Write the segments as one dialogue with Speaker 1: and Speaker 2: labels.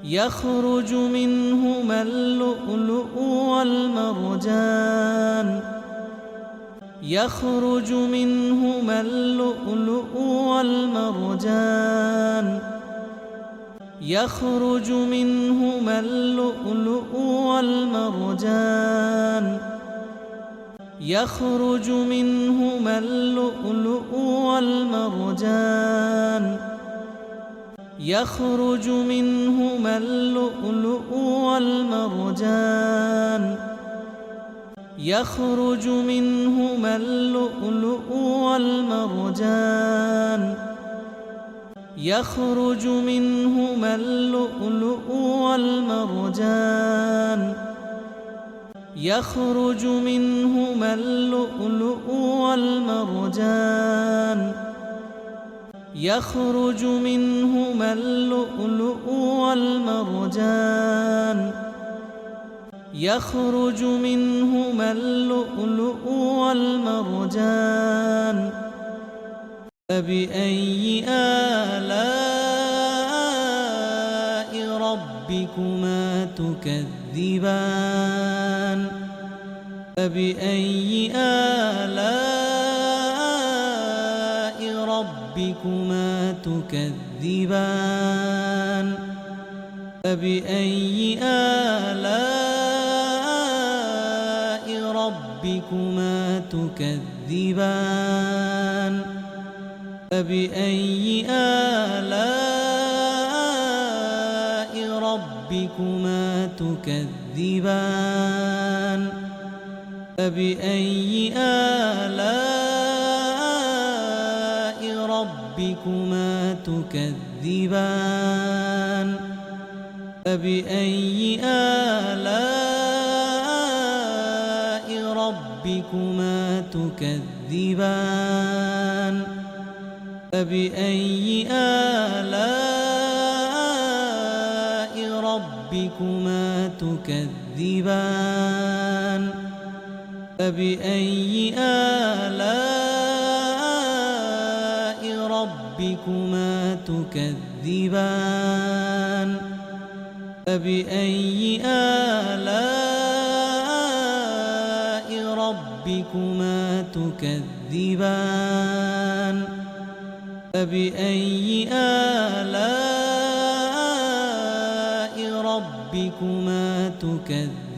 Speaker 1: يخرج منهما اللؤلؤ والمرجان يخرج منهما اللؤلؤ والمرجان يخرج منهما اللؤلؤ والمرجان يخرج منهما اللؤلؤ والمرجان يخرج منهما اللؤلؤ والمرجان يخرج منهما اللؤلؤ والمرجان يخرج منهما اللؤلؤ والمرجان يخرج منهما اللؤلؤ والمرجان يخرج منهما اللؤلؤ والمرجان يخرج منهما اللؤلؤ والمرجان فبأي آلاء ربكما تكذبان فبأي آلاء ربكما تكذبان فبأي آلاء ربكما تكذبان فبأي آلاء ربكما تكذبان فبأي آلاء ربكما تكذبان فبأي آلاء ربكما تكذبان فبأي آلاء ربكما تكذبان فبأي آلاء ربكما تكذبان فبأي آلاء ربكما تكذبان فبأي آلاء ربكما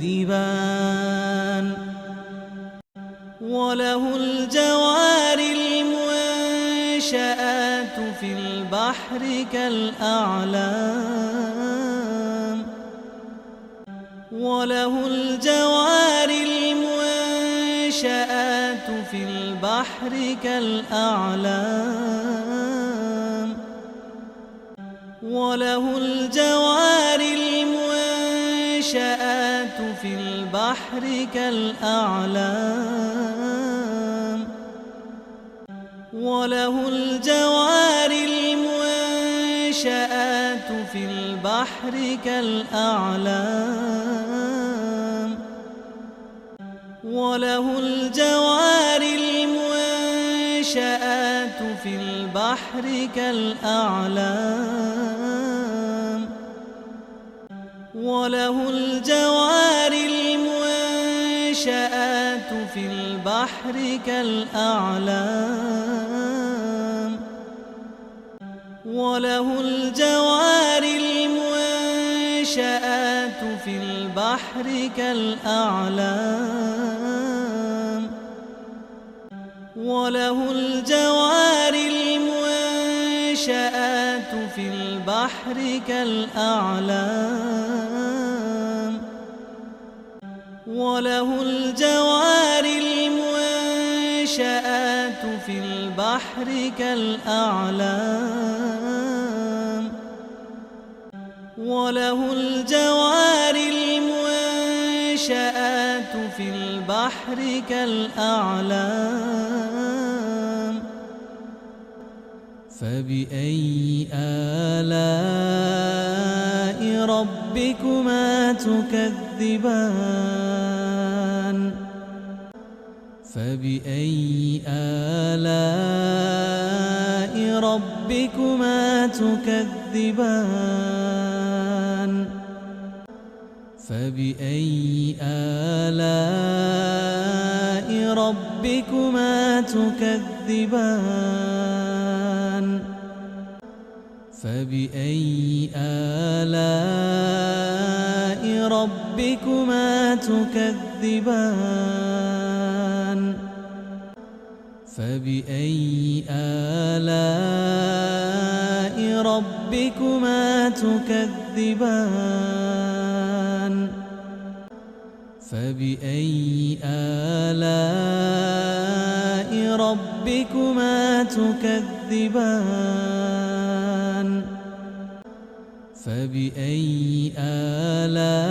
Speaker 1: تكذبان وله الجوار المنشآت في البحر كالأعلام وله الجوار المنشآت في البحر كالأعلام وله الجوار المنشآت في البحر كالأعلام وله الجوار المنشآت في البحر كالأعلام وله الجوار المنشآت في البحر كالأعلام وله الجوار المنشآت في البحر كالأعلام وله الجوار المنشآت في البحر كالأعلام وله الجوار المنشآت في البحر كالأعلام وله الجوار المنشآت في البحر كالأعلام وله الجوار المنشآت في البحر كالأعلام فبأي آلاء ربكما تكذبان فبأي آلاء ربكما تكذبان فبأي آلاء ربكما تكذبان فبأي آلاء ربكما تكذبان فبأي آلاء ربكما تكذبان فبأي آلاء ربكما تكذبان فبأي آلاء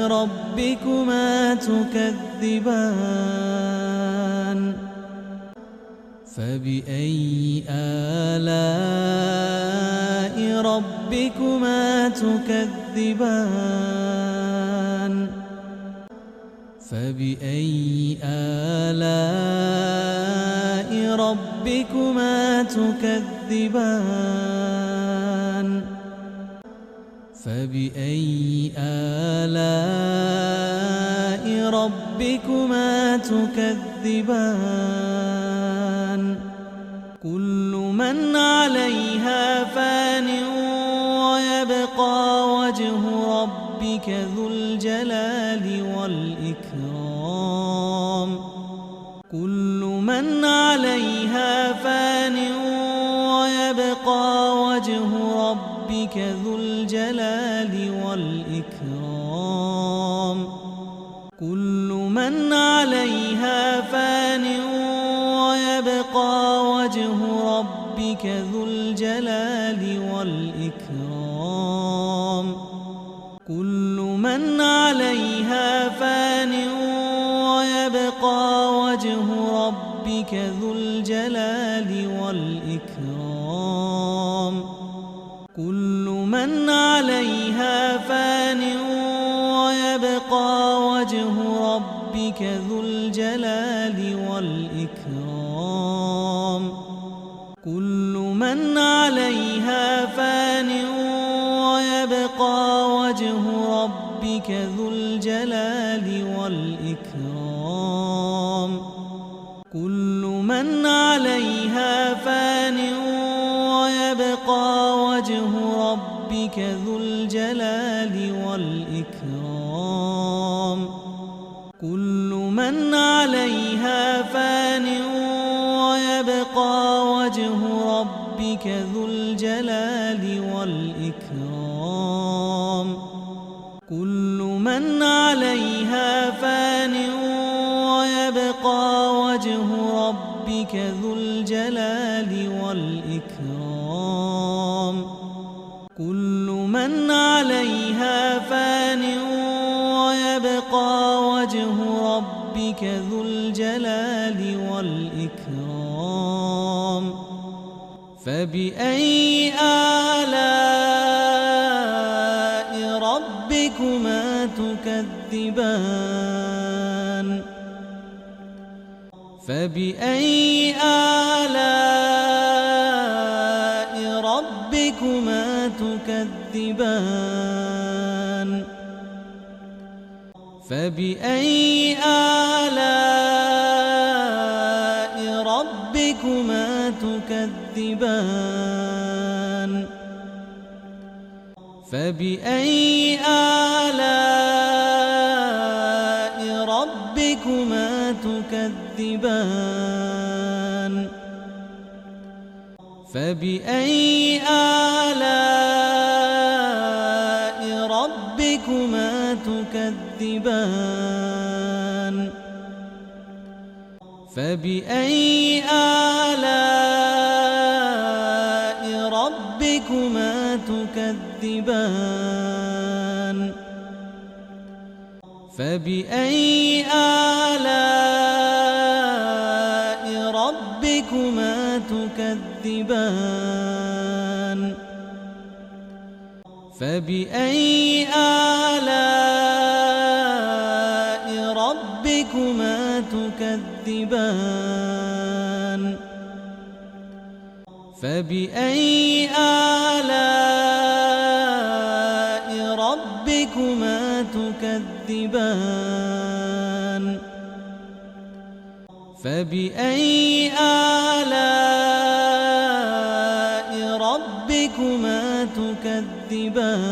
Speaker 1: ربكما تكذبان فبأي آلاء ربكما تكذبان فبأي آلاء ربكما تكذبان فبأي آلاء ربكما تكذبان كل من عليها فان ويبقى وجه ربك ذو الجلال والإكرام كل من عليها فان ويبقى وجه ربك ذو الجلال والإكرام كل من عليها فان ويبقى وجه ربك ذو الجلال والإكرام كل من عليها فان ويبقى وجه ربك ذو الجلال والإكرام كل من عليها فان ويبقى وجه ربك ذو الجلال والإكرام كل من عليها فان ويبقى وجه ربك ذو الجلال والإكرام كل من عليها فان ويبقى وجه ربك ذو الجلال والإكرام كل من عليها فان ويبقى وجه ربك ذو الجلال والإكرام كل من عليها فان ويبقى وجه ربك ذو الجلال والإكرام كل من عليها فان ويبقى وجه ربك ذو الجلال والإكرام فبأي آلاء ربكما تكذبان فبأي آلاء ربكما تكذبان فبأي آلاء ربكما تكذبان فبأي آلاء ربكما تكذبان فبأي آلاء ربكما تكذبان فبأي آلاء ربكما تكذبان فبأي آلاء ربكما تكذبان فبأي آلاء ربكما تكذبان فبأي آلاء ربكما تكذبان فبأي آلاء ربكما تكذبان